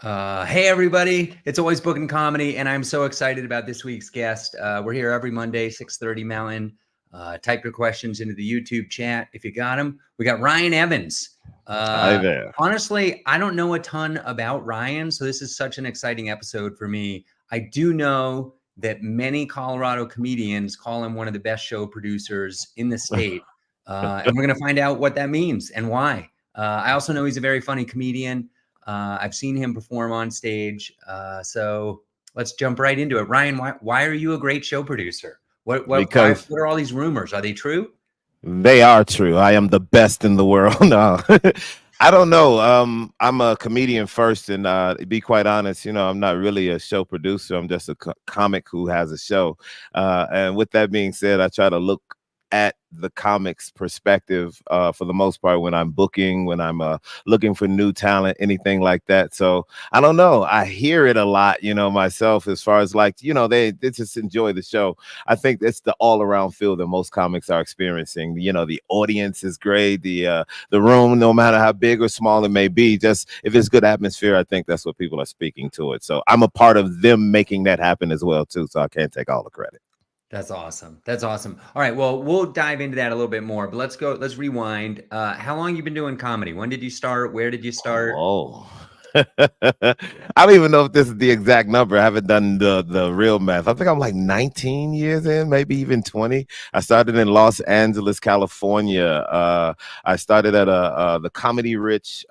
Hey everybody, it's Always Bookin Comedy, and I'm so excited about this week's guest. We're here every Monday, 6:30 Mountain. Type your questions into the YouTube chat if you got them. We got Rion Evans. Hi there. Honestly, I don't know a ton about Rion, so this is such an exciting episode for me. I do know that many Colorado comedians call him one of the best show producers in the state, and we're going to find out what that means and why. I also know he's a very funny comedian. I've seen him perform on stage. So let's jump right into it. Rion, why are you a great show producer? What Because are all these rumors? Are they true? they are true. I am the best in the world. No. I don't know. I'm a comedian first, and to be quite honest, I'm not really a show producer. I'm just a comic who has a show. And with that being said, I try to look at the comics perspective for the most part when I'm booking, when I'm looking for new talent, anything like that. So I don't know. I hear it a lot, myself, as far as like, they just enjoy the show. I think it's the all around feel that most comics are experiencing. The audience is great. The room, no matter how big or small it may be, just if it's good atmosphere, I think that's what people are speaking to it. So I'm a part of them making that happen as well, too. So I can't take all the credit. That's awesome. That's awesome. All right. Well, we'll dive into that a little bit more, but let's go. Let's rewind. How long you been doing comedy? When did you start? Where did you start? Oh. I don't even know if this is the exact number. I haven't done the real math. I think I'm like 19 years in, maybe even 20. I started in Los Angeles, California. I started at the Comedy Rich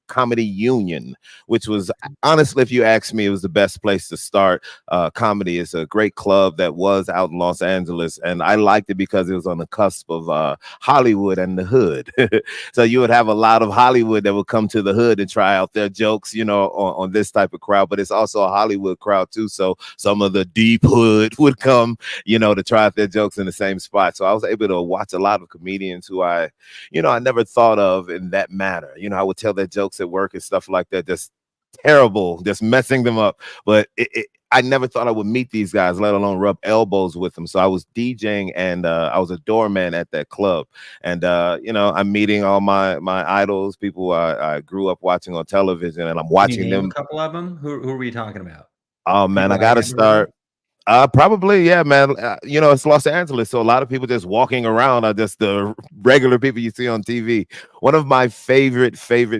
Comedy Union, which was honestly, if you ask me, it was the best place to start comedy. It's a great club that was out in Los Angeles, and I liked it because it was on the cusp of Hollywood and the hood. So you would have a lot of Hollywood that would come to the hood and try out their jokes, on this type of crowd. But it's also a Hollywood crowd too. So some of the deep hood would come, to try out their jokes in the same spot. So I was able to watch a lot of comedians who I never thought of in that manner. I would tell their jokes at work and stuff like that. Just terrible, just messing them up. But I never thought I would meet these guys, let alone rub elbows with them. So I was DJing and I was a doorman at that club. And, I'm meeting all my idols, people I grew up watching on television, and I'm Can you watching name them. a couple of them? Who are we talking about? Oh, man, I People got I've to never heard of? start. Probably, yeah, man. It's Los Angeles, so a lot of people just walking around are just the regular people you see on TV. One of my favorite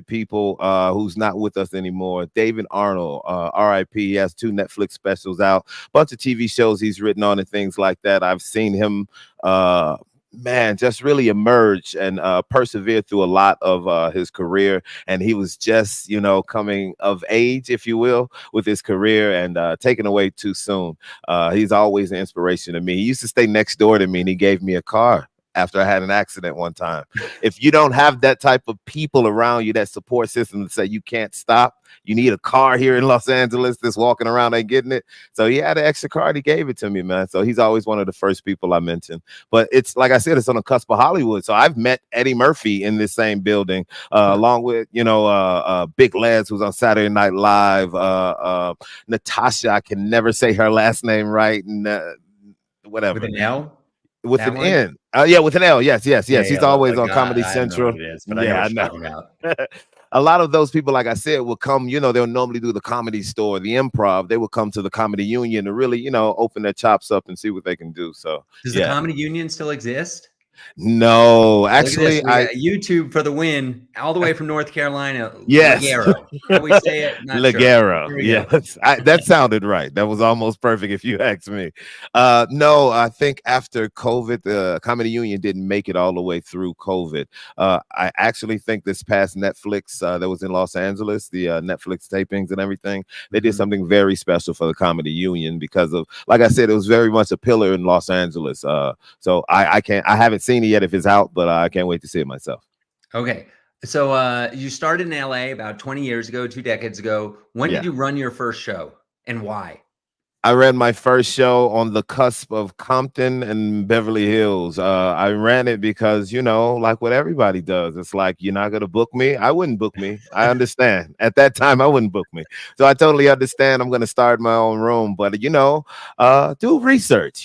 people who's not with us anymore, David Arnold, R.I.P. He has 2 Netflix specials out, bunch of TV shows he's written on and things like that. I've seen him man, just really emerge and persevere through a lot of his career. And he was just, coming of age, if you will, with his career and taken away too soon. He's always an inspiration to me. He used to stay next door to me and he gave me a car after I had an accident one time. If you don't have that type of people around you, that support system to say you can't stop, you need a car here in Los Angeles that's walking around ain't getting it. So he had an extra car. He gave it to me, man. So he's always one of the first people I mentioned. But it's like I said, it's on the cusp of Hollywood. So I've met Eddie Murphy in this same building, along with, Big Les, who's on Saturday Night Live, Natasha, I can never say her last name right, and With whatever. an L? With That an one? N. Yeah, with an L. Yes. Yeah, He's yeah. always Like on Comedy I don't know Central. what it is, but I know Yeah, I what you're know. talking about. A lot of those people, like I said, will come, they'll normally do the Comedy Store, the Improv. They will come to the Comedy Union to really, open their chops up and see what they can do. So, Does the yeah. comedy union still exist? No, Look at this. actually, We got YouTube for the win, all the way from North Carolina. yes. Ligero. How we say it? Not sure. Ligero. Here we go. Yes. That sounded right. That was almost perfect if you ask me. No, I think after COVID, the Comedy Union didn't make it all the way through COVID. I actually think this past Netflix that was in Los Angeles, the Netflix tapings and everything, they did something very special for the Comedy Union because of, like I said, it was very much a pillar in Los Angeles. So I haven't seen it yet if it's out, but I can't wait to see it myself. Okay. So you started in LA about 20 years ago, 2 decades ago. When did Yeah. you run your first show and why? I ran my first show on the cusp of Compton and Beverly Hills. I ran it because, like what everybody does, it's like, you're not going to book me. I wouldn't book me. I understand. At that time, I wouldn't book me. So I totally understand. I'm going to start my own room. But, do research,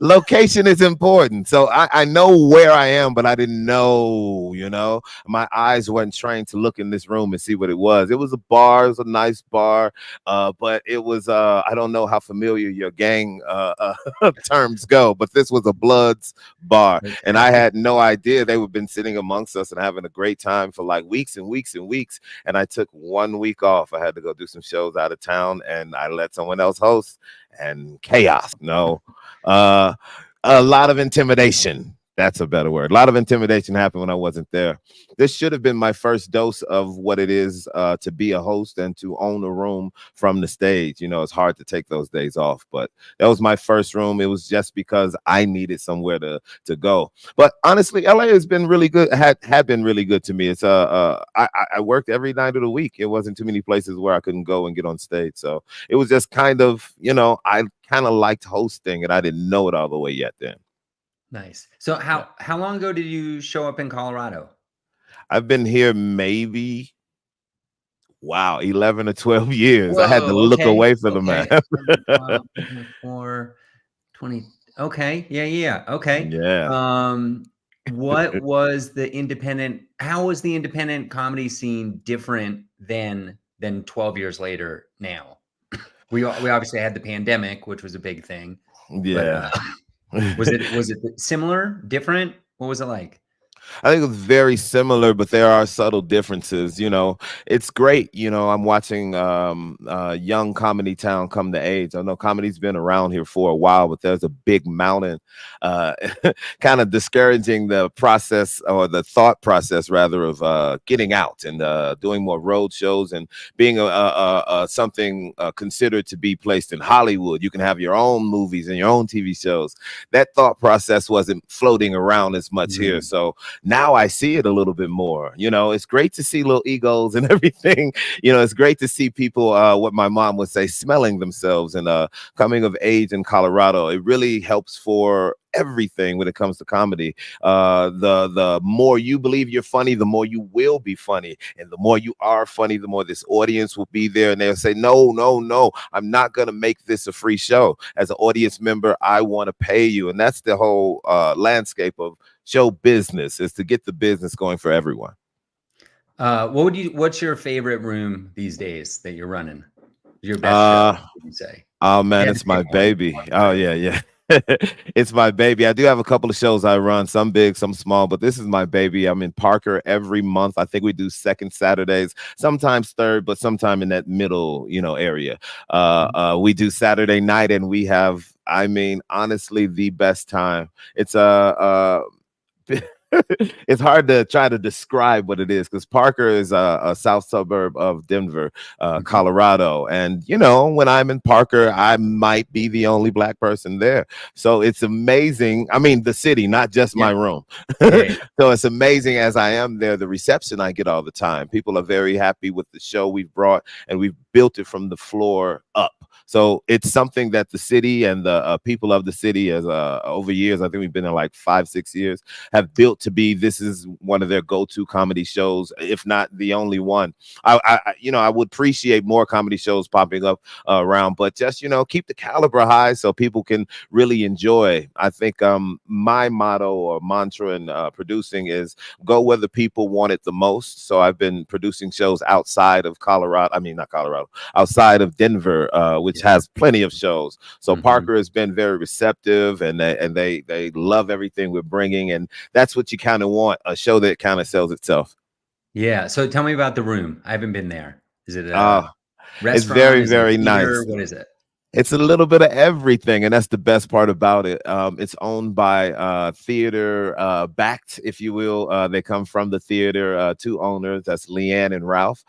Location is important. So I know where I am, but I didn't know, my eyes weren't trained to look in this room and see what it was. It was a bar, it was a nice bar. But it was I don't know how familiar your gang terms go, but this was a Bloods bar. And I had no idea they would been sitting amongst us and having a great time for like weeks and weeks and weeks. And I took 1 week off. I had to go do some shows out of town, and I let someone else host, and chaos. No, a lot of intimidation. That's a better word. A lot of intimidation happened when I wasn't there. This should have been my first dose of what it is to be a host and to own a room from the stage. It's hard to take those days off, but that was my first room. It was just because I needed somewhere to go. But honestly, LA has been really good. Had been really good to me. It's I worked every night of the week. It wasn't too many places where I couldn't go and get on stage. So it was just kind of, I kind of liked hosting, and I didn't know it all the way yet then. Nice. So how long ago did you show up in Colorado? I've been here maybe 11 or 12 years. Whoa, I had to look away for the man. 20. Okay. Yeah. Okay. Yeah. What was how was the independent comedy scene different than 12 years later now? We obviously had the pandemic, which was a big thing. Yeah. But, was it similar, different? What was it like? I think it's very similar, but there are subtle differences. It's great. I'm watching young comedy town come to age. I know comedy's been around here for a while, but there's a big mountain kind of discouraging the process, or the thought process rather, of getting out and doing more road shows and being something considered to be placed in Hollywood. You can have your own movies and your own TV shows. That thought process wasn't floating around as much here. So now I see it a little bit more. It's great to see little egos and everything. It's great to see people, what my mom would say, smelling themselves and coming of age in Colorado. It really helps for everything when it comes to comedy. The more you believe you're funny, the more you will be funny. And the more you are funny, the more this audience will be there. And they'll say, no, I'm not going to make this a free show. As an audience member, I want to pay you. And that's the whole landscape of show business, is to get the business going for everyone. What's your favorite room these days that you're running? Your best show, would you say? Oh man, it's my baby. Oh yeah. It's my baby. I do have a couple of shows I run, some big, some small, but this is my baby. I'm in Parker every month. I think we do second Saturdays, sometimes third, but sometime in that middle, area. We do Saturday night, and we have, honestly, the best time. It's it's hard to try to describe what it is, because Parker is a south suburb of Denver, Colorado. And, when I'm in Parker, I might be the only Black person there. So it's amazing. The city, not just my room. So it's amazing as I am there, the reception I get all the time. People are very happy with the show we've brought, and we've built it from the floor up. So it's something that the city and the people of the city, as over years, I think we've been there like 5-6 years, have built to be. This is one of their go-to comedy shows, if not the only one. I would appreciate more comedy shows popping up around, but just, keep the caliber high so people can really enjoy. I think my motto or mantra in producing is go where the people want it the most. So I've been producing shows outside of outside of Denver, which has plenty of shows. So Parker has been very receptive, and they love everything we're bringing, and that's what you kind of want, a show that kind of sells itself. Yeah. So tell me about the room. I haven't been there. Is it a restaurant? It's very, very nice. What is it? It's a little bit of everything, and that's the best part about it. It's owned by theater backed, if you will. They come from the theater, two owners. That's Leanne and Ralph.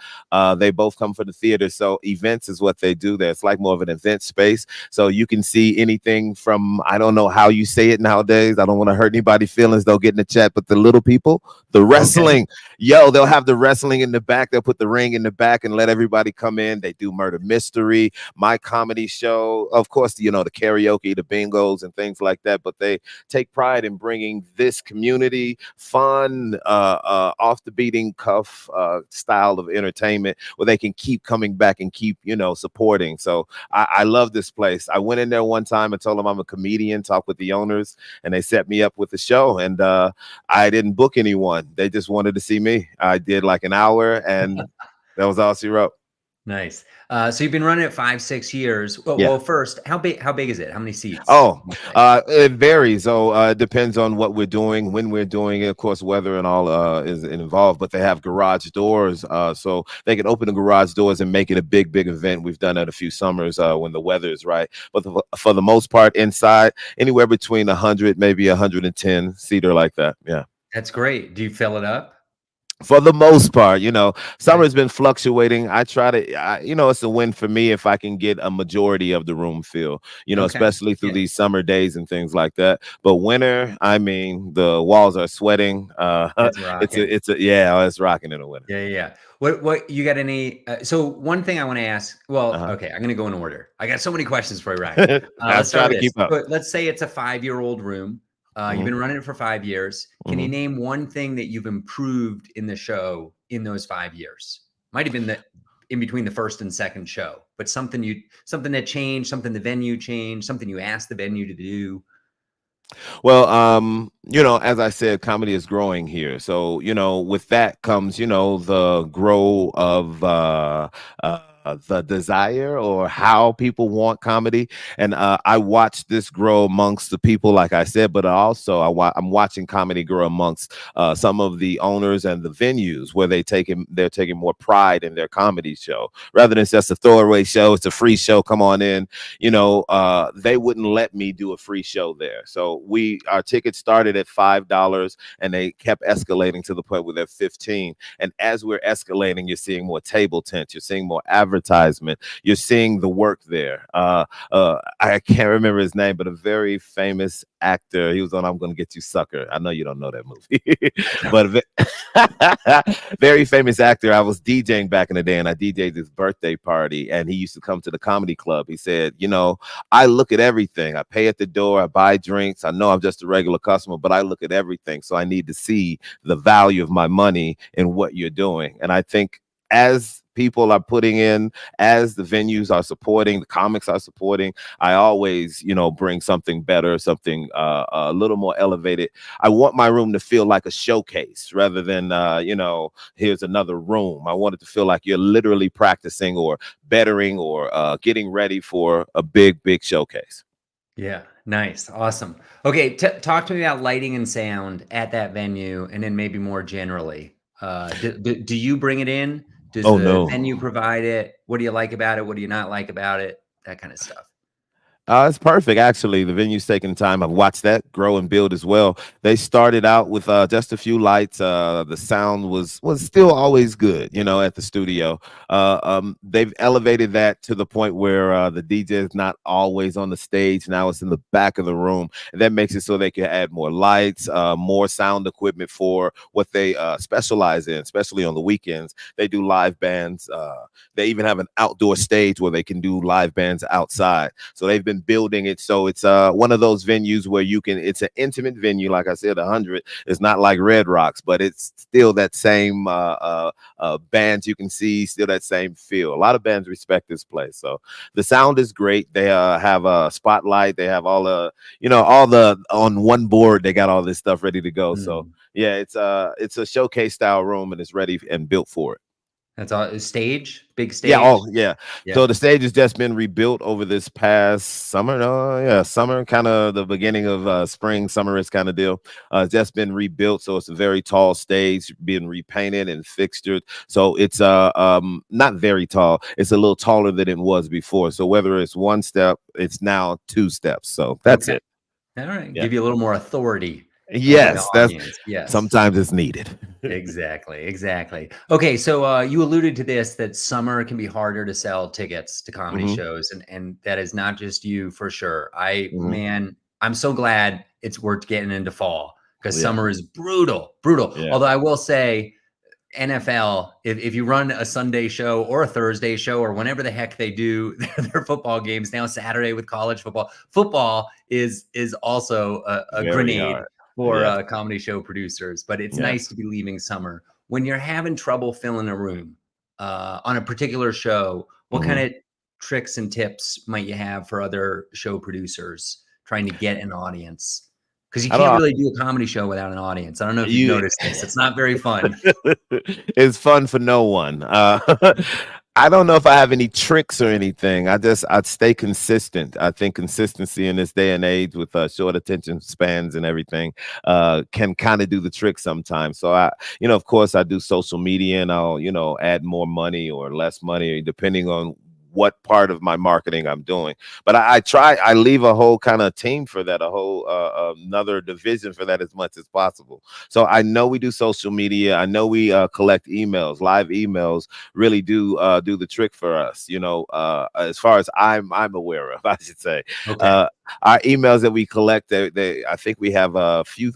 They both come from the theater, so events is what they do there. It's like more of an event space, so you can see anything from, I don't know how you say it nowadays. I don't want to hurt anybody's feelings, though, get in the chat, but the little people, the wrestling. Okay. They'll have the wrestling in the back. They'll put the ring in the back and let everybody come in. They do murder mystery, my comedy show. show. Of course, the karaoke, the bingos, and things like that. But they take pride in bringing this community fun, off the beating cuff style of entertainment where they can keep coming back and keep supporting. So I love this place. I went in there one time and told them I'm a comedian, talked with the owners, and they set me up with the show. And I didn't book anyone. They just wanted to see me. I did like an hour, and that was all she wrote. Nice. So you've been running it 5-6 years. Well, Yeah. well, first, how big is it? How many seats? Oh, it varies. So it depends on what we're doing, when we're doing it. Of course, weather and all is involved. But they have garage doors, so they can open the garage doors and make it a big event. We've done that a few summers when the weather is right. But for the most part, inside, anywhere between 100, maybe 110 seater like that. Yeah. That's great. Do you fill it up? For the most part, summer's been fluctuating. I try to, it's a win for me if I can get a majority of the room filled, Okay. especially through these summer days and things like that. But winter, I mean, the walls are sweating. It's rocking. It's rocking in the winter. Yeah. What you got any? So one thing I want to ask. Well, okay, I'm gonna go in order. I got so many questions for you, Ryan. Let's try to keep up. So let's say it's a 5-year-old room. You've been running it for 5 years. Can you name one thing that you've improved in the show in those 5 years? Might have been in between the first and second show, but something that changed, something the venue changed, something you asked the venue to do. Well, as I said, comedy is growing here. So, with that comes, the grow of the desire or how people want comedy. And I watched this grow amongst the people, like I said, but also I'm watching comedy grow amongst some of the owners and the venues where they're taking more pride in their comedy show rather than just a throwaway show. It's a free show. Come on in. They wouldn't let me do a free show there. So our tickets started at $5 and they kept escalating to the point where they're $15. And as we're escalating, you're seeing more table tents. You're seeing more advertisement. You're seeing the work there. I can't remember his name, but a very famous actor. He was on I'm Gonna Get You Sucker. I know you don't know that movie, but very famous actor. I was DJing back in the day, and I DJ'd his birthday party, and he used to come to the comedy club. He said, I look at everything. I pay at the door. I buy drinks. I know I'm just a regular customer, but I look at everything. So I need to see the value of my money in what you're doing. And I think as people are putting in, as the venues are supporting, the comics are supporting, I always, bring something better, something a little more elevated. I want my room to feel like a showcase rather than, here's another room. I want it to feel like you're literally practicing or bettering or getting ready for a big showcase. Yeah. Nice. Awesome. Okay. Talk to me about lighting and sound at that venue, and then maybe more generally. Do you bring it in? Does the venue provide it? What do you like about it? What do you not like about it? That kind of stuff. It's perfect, actually. The venue's taking time. I've watched that grow and build as well. They started out with just a few lights. The sound was still always good, at the studio. They've elevated that to the point where the DJ is not always on the stage. Now it's in the back of the room. And that makes it so they can add more lights, more sound equipment for what they specialize in, especially on the weekends. They do live bands. They even have an outdoor stage where they can do live bands outside. So they've been building it, so it's one of those venues where it's an intimate venue. Like I said, 100. It's not like Red Rocks, but it's still that same bands you can see, still that same feel. A lot of bands respect this place, so the sound is great. They have a spotlight. They have all the on one board. They got all this stuff ready to go. So yeah, it's a showcase style room, and it's ready and built for it. That's all. Stage, big stage. Yeah. So the stage has just been rebuilt over this past summer. Summer, kind of the beginning of spring, summer-ish kind of deal. Just been rebuilt, so it's a very tall stage, being repainted and fixtured. So it's not very tall. It's a little taller than it was before. So whether it's one step, it's now 2 steps. So that's it. All right, give you a little more authority. Yes, sometimes it's needed. Exactly. Okay, so you alluded to this, that summer can be harder to sell tickets to comedy shows, and that is not just you, for sure. Man, I'm so glad we're getting into fall, because summer is brutal. Yeah. Although I will say, NFL, if you run a Sunday show or a Thursday show or whenever the heck they do their football games, now Saturday with college football, football is also a Very grenade hard. for Yeah. comedy show producers. But it's nice Yes. to be leaving summer. When you're having trouble filling a room on a particular show, what kind of tricks and tips might you have for other show producers trying to get an audience? Because you I can't don't really do a comedy show without an audience. I don't know if you've you noticed this. It's not very fun. It's fun for no one. I don't know if I have any tricks or anything. I'd stay consistent. I think consistency in this day and age with short attention spans and everything can kind of do the trick sometimes. So of course I do social media and I'll, add more money or less money depending on what part of my marketing I'm doing. But I leave a whole kind of team for that, a whole another division for that as much as possible. So I know we do social media. I know we collect emails, live emails really do the trick for us, as far as I'm aware of, I should say. Okay. Our emails that we collect, I think we have a few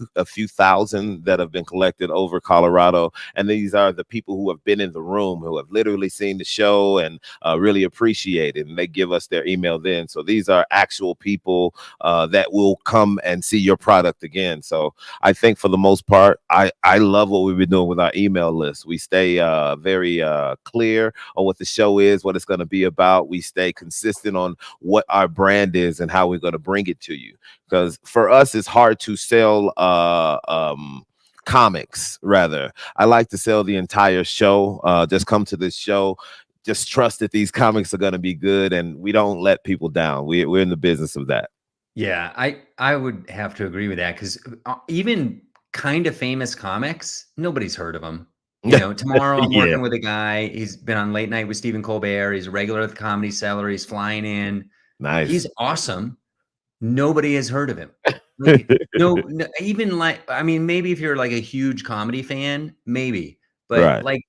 thousand that have been collected over Colorado. And these are the people who have been in the room, who have literally seen the show and really appreciate it. And they give us their email then. So these are actual people that will come and see your product again. So I think for the most part, I love what we've been doing with our email list. We stay very clear on what the show is, what it's going to be about. We stay consistent on what our brand is and how we're going to bring it to you. Because for us, it's hard to sell comics, rather. I like to sell the entire show. Just come to this show. Just trust that these comics are going to be good, and we don't let people down. We're in the business of that. Yeah, I would have to agree with that because even kind of famous comics, nobody's heard of them. Tomorrow I'm Yeah. working with a guy. He's been on Late Night with Stephen Colbert. He's a regular at the Comedy Cellar. He's flying in. Nice. He's awesome. Nobody has heard of him. Like, no, even maybe if you're like a huge comedy fan, maybe, but Right. like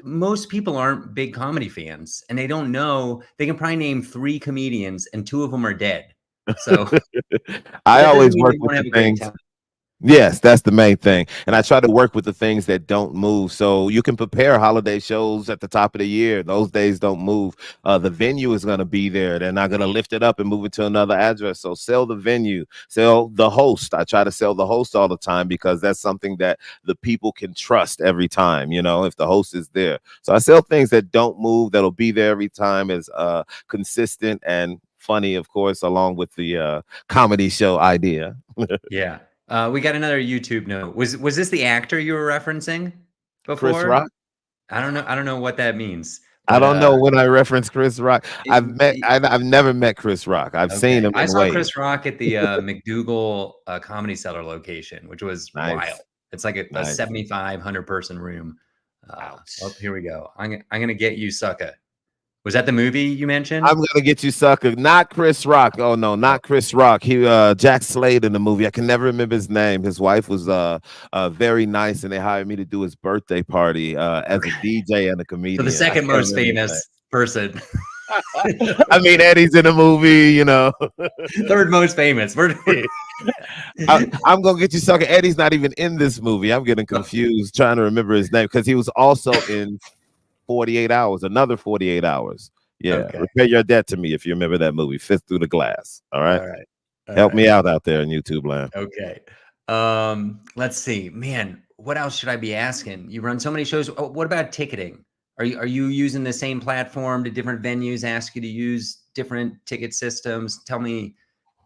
most people aren't big comedy fans and they don't know. They can probably name 3 comedians and 2 of them are dead. So I always work with the things. Yes, that's the main thing. And I try to work with the things that don't move. So you can prepare holiday shows at the top of the year. Those days don't move. The venue is going to be there. They're not going to lift it up and move it to another address. So sell the venue, sell the host. I try to sell the host all the time because that's something that the people can trust every time, if the host is there. So I sell things that don't move, that'll be there every time, as consistent and funny, of course, along with the comedy show idea. Yeah. We got another YouTube note. Was this the actor you were referencing before? Chris Rock? I don't know what that means. But, I don't know when I reference Chris Rock. I've never met Chris Rock. I've seen him. I saw Chris Rock at the McDougal Comedy Cellar location, which was wild. It's like a 7,500 person room. Here we go. I'm gonna get you, sucker. Was that the movie you mentioned? I'm gonna get you, sucker. Not Chris Rock. Oh no, not Chris Rock. He Jack Slade in the movie. I can never remember his name. His wife was very nice, and they hired me to do his birthday party as a DJ and a comedian. So the second most famous person. I mean, Eddie's in the movie. Third most famous. I'm gonna get you, sucker. Eddie's not even in this movie. I'm getting confused trying to remember his name because he was also in 48 Hours, another 48 Hours. Yeah. Okay. Repay Your Debt to Me if you remember that movie, Fifth Through the Glass. All right. Help me out there in YouTube land. Okay. Let's see. Man, what else should I be asking? You run so many shows. Oh, what about ticketing? Are you using the same platform? Do different venues ask you to use different ticket systems? Tell me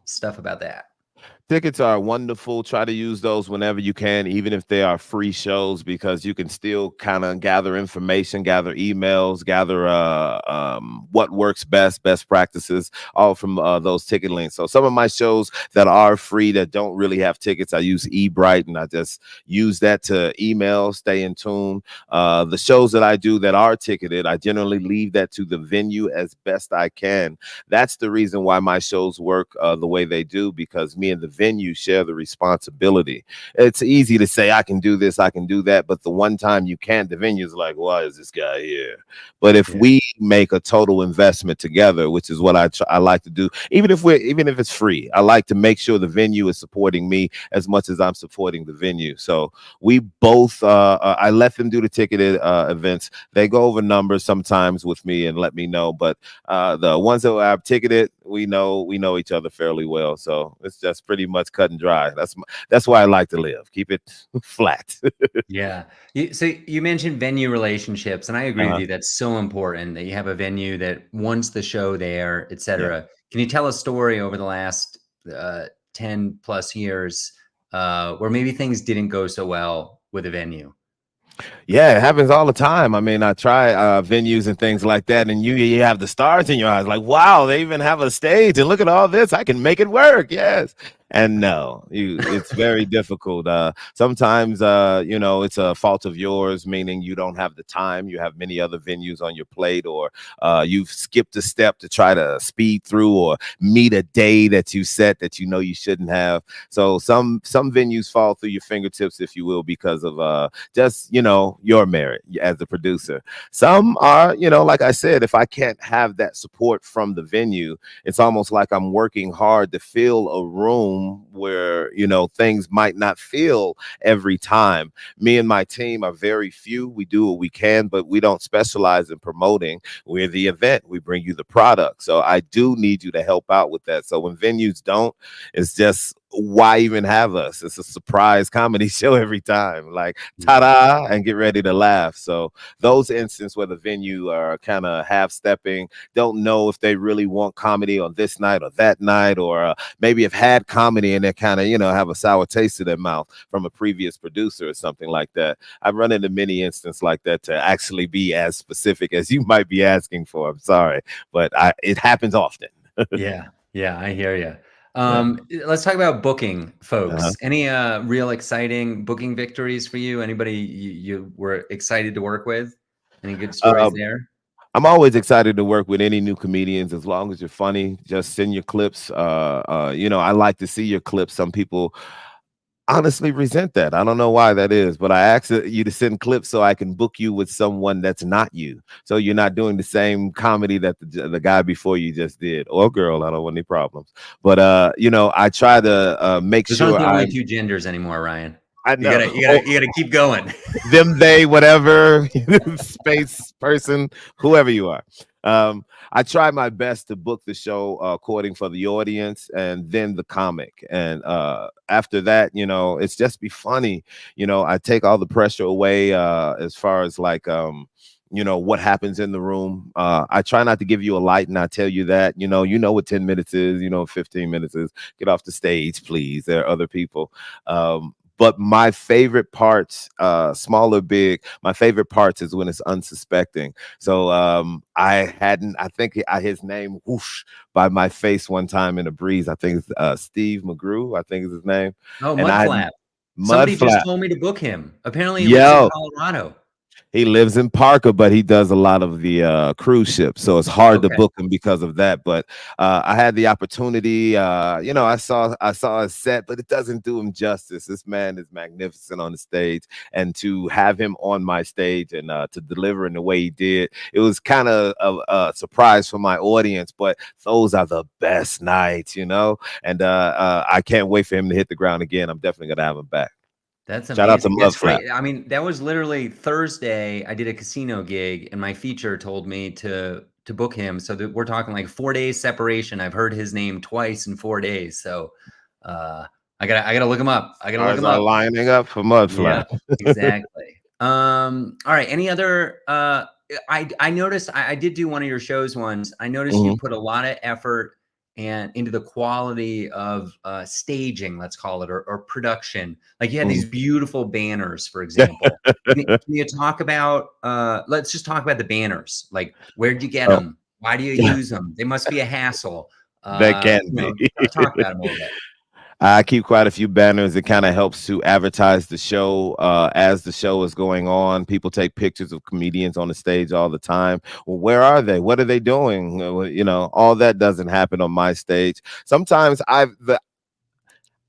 stuff about that. Tickets are wonderful. Try to use those whenever you can, even if they are free shows, because you can still kind of gather information, gather emails, gather what works best practices, all from those ticket links. So some of my shows that are free that don't really have tickets, I use eBright, and I just use that to email, stay in tune. The shows that I do that are ticketed, I generally leave that to the venue as best I can. That's the reason why my shows work the way they do, because me and the venue share the responsibility. It's easy to say I can do this, I can do that, but the one time you can't, the venue's like, why is this guy here? But if Yeah. we make a total investment together, which is what I like to do, even if it's free, I like to make sure the venue is supporting me as much as I'm supporting the venue. So we both I let them do the ticketed events. They go over numbers sometimes with me and let me know, but the ones that I've ticketed, we know each other fairly well. So it's just pretty much cut and dry. That's why I like to live. Keep it flat. Yeah. So you mentioned venue relationships, and I agree with Uh-huh. you. That's so important that you have a venue that wants the show there, et Yeah. cetera. Can you tell a story over the last 10 plus years where maybe things didn't go so well with a venue? Yeah, it happens all the time. I mean, I try venues and things like that, and you have the stars in your eyes, like, wow, they even have a stage, and look at all this. I can make it work. Yes. And no, it's very difficult. Sometimes, it's a fault of yours, meaning you don't have the time. You have many other venues on your plate, or you've skipped a step to try to speed through or meet a day that you set that you know you shouldn't have. So some venues fall through your fingertips, if you will, because of just your merit as a producer. Some are, like I said, if I can't have that support from the venue, it's almost like I'm working hard to fill a room where things might not feel every time. Me and my team are very few. We do what we can, but we don't specialize in promoting. We're the event. We bring you the product. So I do need you to help out with that. So when venues don't, it's just, why even have us? It's a surprise comedy show every time, like ta-da, and get ready to laugh. So those instances where the venue are kind of half stepping, don't know if they really want comedy on this night or that night, or maybe have had comedy and they kind of have a sour taste in their mouth from a previous producer or something like that. I've run into many instances like that, to actually be as specific as you might be asking for. I'm sorry, but it happens often. Yeah. Yeah, I hear you. Yeah. Let's talk about booking, Uh-huh. folks. Any real exciting booking victories for you? Anybody you were excited to work with? Any good stories Um, there? I'm always excited to work with any new comedians as long as you're funny. Just send your clips. I like to see your clips. Some people honestly resent that. I don't know why that is, but I ask you to send clips so I can book you with someone that's not you. So you're not doing the same comedy that the guy before you just did, or girl. I don't want any problems. But I try to make Those aren't sure the only I'm. two genders anymore, Ryan. I You know. gotta, you gotta, you gotta keep going. Them, they, whatever, space person, whoever you are. I try my best to book the show according for the audience and then the comic. And after that, it's just be funny. I take all the pressure away as far as like, what happens in the room. I try not to give you a light and I tell you that, what 10 minutes is, 15 minutes is. Get off the stage, please. There are other people. But my favorite parts, small or big, my favorite parts is when it's unsuspecting. So I think his name whoosh by my face one time in a breeze. I think it's Steve McGrew, I think is his name. Oh, And I had Mudflap. Mud Somebody just Flap. told me to book him. Apparently, he lives in Yo, Colorado. he lives in Parker, but he does a lot of the cruise ships, so it's hard to Okay. book him because of that. But I had the opportunity. I saw his set, but it doesn't do him justice. This man is magnificent on the stage, and to have him on my stage and to deliver in the way he did, it was kind of a surprise for my audience. But those are the best nights, and I can't wait for him to hit the ground again. I'm definitely gonna have him back. That's Shout out to amazing. That's Mudflap. great. I mean, that was literally Thursday. I did a casino gig, and my feature told me to book him. So that we're talking like 4 days separation. I've heard his name twice in 4 days. So I gotta look him up. I gotta look Stars him are up. lining up for Yeah, Mudflap. exactly. All right. Any other I noticed I did do one of your shows once. I noticed you Mhm. put a lot of effort and into the quality of staging, let's call it, or production. Like you had these Mhm. beautiful banners, for example. Can you talk about let's just talk about the banners. Like where'd you get Oh, them? Why do you use them? They must be a hassle. they can be. Talk about them a little bit. I keep quite a few banners. It kind of helps to advertise the show as the show is going on. People take pictures of comedians on the stage all the time. Well, where are they? What are they doing? All that doesn't happen on my stage. Sometimes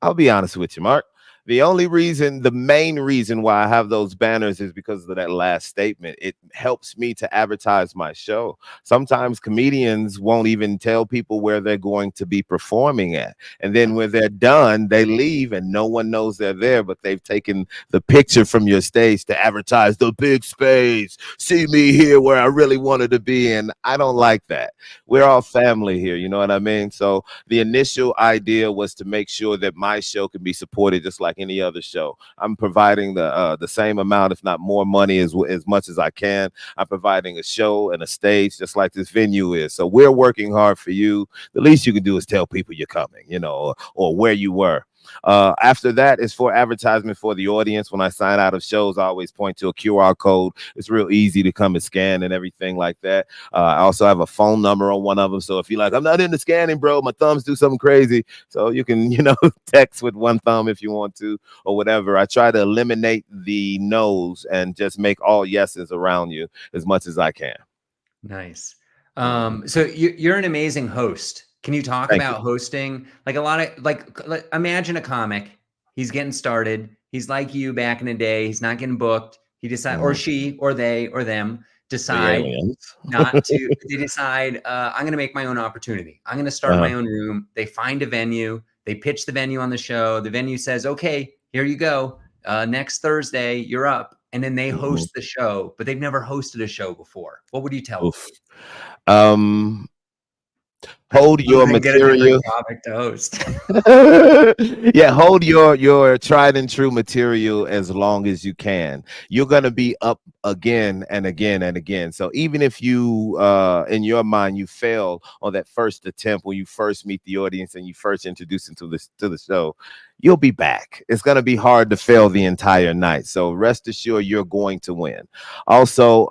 I'll be honest with you, Mark. The main reason why I have those banners is because of that last statement. It helps me to advertise my show. Sometimes comedians won't even tell people where they're going to be performing at. And then when they're done, they leave and no one knows they're there, but they've taken the picture from your stage to advertise the big space. See me here where I really wanted to be. And I don't like that. We're all family here. You know what I mean? So the initial idea was to make sure that my show can be supported just like any other show. I'm providing the same amount, if not more money, as much as I can. I'm providing a show and a stage just like this venue is. So we're working hard for you. The least you can do is tell people you're coming, or where you were. After that is for advertisement for the audience. When I sign out of shows, I always point to a QR code. It's real easy to come and scan and everything like that. I also have a phone number on one of them. So if you're like, I'm not into scanning, bro, my thumbs do something crazy. So you can, text with one thumb if you want to or whatever. I try to eliminate the no's and just make all yeses around you as much as I can. Nice. So you're an amazing host. Can you talk Thank you. about hosting? Like a lot of like imagine a comic. He's getting started. He's like you back in the day. He's not getting booked. He decide, or she, or they, or them decide not to. They decide, I'm going to make my own opportunity. I'm going to start my own room. They find a venue. They pitch the venue on the show. The venue says, okay, here you go. Next Thursday, you're up. And then they host the show, but they've never hosted a show before. What would you tell them? Hold your material. To host. Yeah, hold your tried and true material as long as you can. You're gonna be up again and again and again. So even if you in your mind you fail on that first attempt when you first meet the audience and you first introduce them to the show, you'll be back. It's gonna be hard to fail the entire night. So rest assured you're going to win. Also,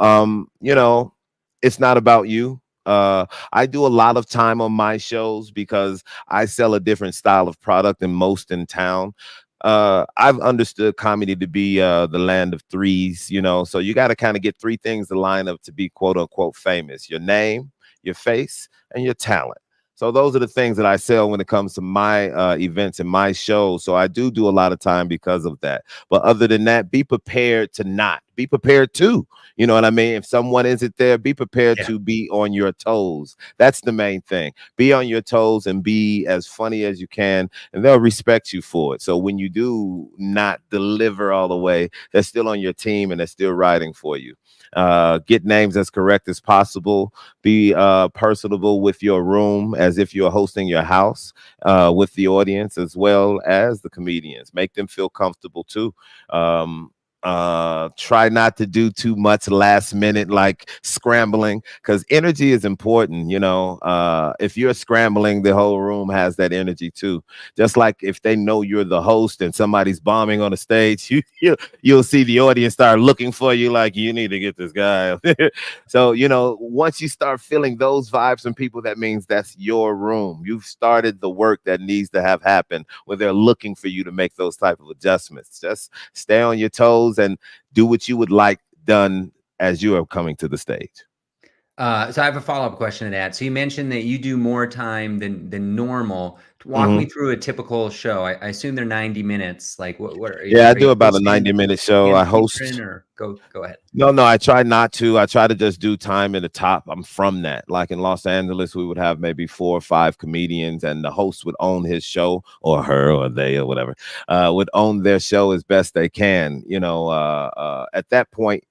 it's not about you. I do a lot of time on my shows because I sell a different style of product than most in town. I've understood comedy to be the land of threes, so you got to kind of get three things to line up to be quote unquote famous: your name, your face, and your talent. So those are the things that I sell when it comes to my events and my shows. So I do a lot of time because of that. But other than that, be prepared to not. Be prepared to. You know what I mean? If someone isn't there, be prepared to be on your toes. That's the main thing. Be on your toes and be as funny as you can, and they'll respect you for it. So when you do not deliver all the way, they're still on your team and they're still riding for you. Get names as correct as possible. Be personable with your room as if you're hosting your house with the audience as well as the comedians. Make them feel comfortable too. Try not to do too much last minute like scrambling, because energy is important. If you're scrambling, the whole room has that energy too. Just like if they know you're the host and somebody's bombing on the stage, you'll see the audience start looking for you like, you need to get this guy. So once you start feeling those vibes from people, that means that's your room. You've started the work that needs to have happened where they're looking for you to make those type of adjustments. Just stay on your toes and do what you would like done as you are coming to the stage. So I have a follow-up question to that. So you mentioned that you do more time than normal. Walk me through a typical show. I assume they're 90 minutes. Like what are you? Yeah, I do about a 90-minute show. I host. Or go ahead. No, I try not to. I try to just do time in the top. I'm from that. Like in Los Angeles, we would have maybe 4 or 5 comedians, and the host would own his show, or her, or they, or whatever, would own their show as best they can. At that point,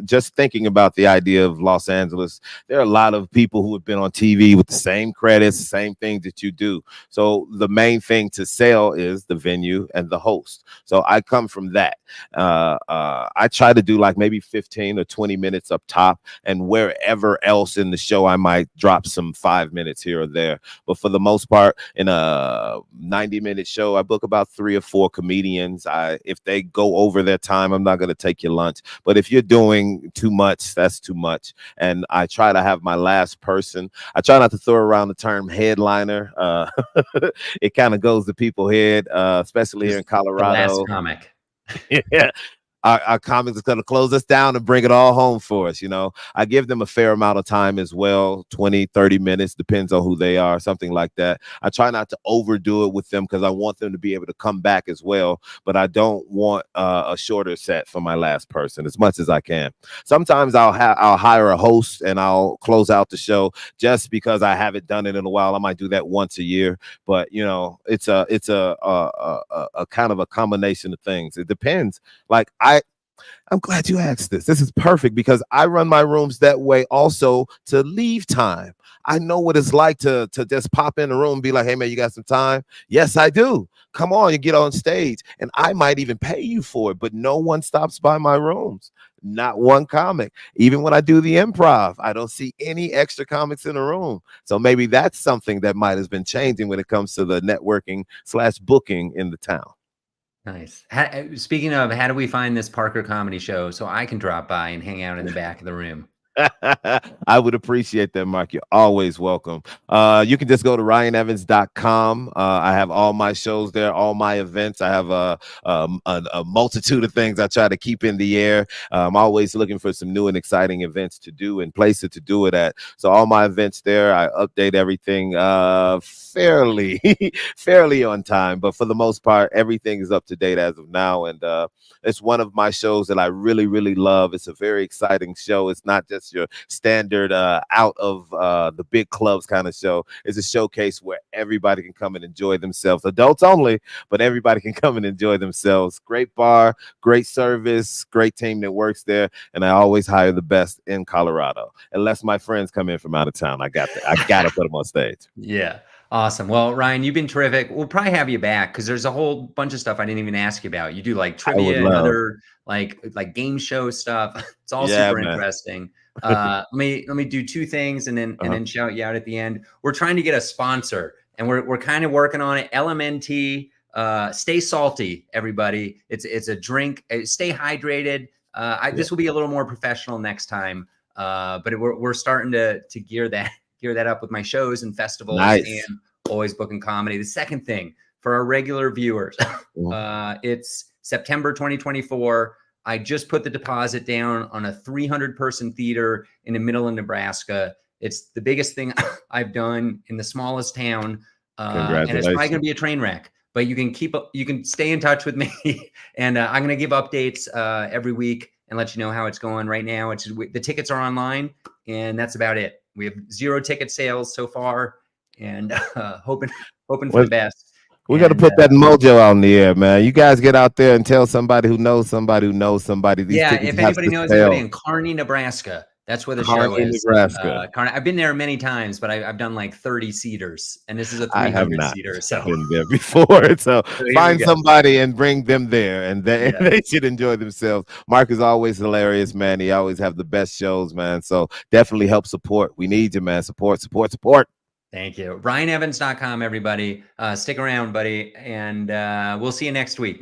just thinking about the idea of Los Angeles, there are a lot of people who have been on TV with the same credits, the same things that you do. So the main thing to sell is the venue and the host. So I come from that. I try to do like maybe 15 or 20 minutes up top, and wherever else in the show I might drop some 5 minutes here or there. But for the most part, in a 90-minute show, I book about 3 or 4 comedians. If they go over their time, I'm not going to take your lunch. But if you're doing too much, that's too much. And I try to have my last person. I try not to throw around the term headliner. It kind of goes to people's head, especially here in Colorado. The last comic. Yeah. our comics is going to close us down and bring it all home for us. You know, I give them a fair amount of time as well, 20, 30 minutes, depends on who they are, something like that. I try not to overdo it with them because I want them to be able to come back as well, but I don't want a shorter set for my last person as much as I can. Sometimes I'll hire a host and I'll close out the show just because I haven't done it in a while. I might do that once a year, but you know, it's a kind of a combination of things. It depends. Like I'm glad you asked this. This is perfect because I run my rooms that way also to leave time. I know what it's like to just pop in the room and be like, hey, man, you got some time? Yes, I do. Come on, you get on stage. And I might even pay you for it, but no one stops by my rooms. Not one comic. Even when I do the improv, I don't see any extra comics in the room. So maybe that's something that might have been changing when it comes to the networking / booking in the town. Nice. Speaking of, how do we find this Parker Comedy Show so I can drop by and hang out in the back of the room? I would appreciate that, Mark. You're always welcome. You can just go to rionevans.com. I have all my shows there, all my events. I have a multitude of things I try to keep in the air. I'm always looking for some new and exciting events to do and places to do it at. So all my events there, I update everything fairly fairly on time, but for the most part, everything is up to date as of now. And it's one of my shows that I really, really love. It's a very exciting show. It's not just your standard out of the big clubs kind of show. It's a showcase where everybody can come and enjoy themselves. Adults only, but everybody can come and enjoy themselves. Great bar, great service, great team that works there. And I always hire the best in Colorado. Unless my friends come in from out of town. I got to put them on stage. Yeah. Awesome. Well, Rion, you've been terrific. We'll probably have you back because there's a whole bunch of stuff I didn't even ask you about. You do like trivia and other like game show stuff. It's all super interesting. Let me do two things and then shout you out at the end. We're trying to get a sponsor and we're kind of working on it. LMNT, stay salty, everybody. It's a drink. Stay hydrated. This will be a little more professional next time. But we're starting to gear that up with my shows and festivals and Always Bookin Comedy. The second thing for our regular viewers, it's September 2024. I just put the deposit down on a 300-person theater in the middle of Nebraska. It's the biggest thing I've done in the smallest town. And it's probably going to be a train wreck, but you can stay in touch with me and I'm going to give updates every week and let you know how it's going right now. The tickets are online and that's about it. We have 0 ticket sales so far and hoping for the best. We got to put that mojo out in the air, man. You guys get out there and tell somebody who knows somebody who knows somebody. These if anybody knows anybody in Kearney, Nebraska, that's where the show is. Nebraska. I've been there many times, but I've done like 30 seaters, and this is a 300-seater. So I've been there before. So find somebody and bring them there, and they should enjoy themselves. Mark is always hilarious, man. He always have the best shows, man. So definitely help support. We need you, man. Support. Thank you. RionEvans.com, everybody. Stick around, buddy, and we'll see you next week.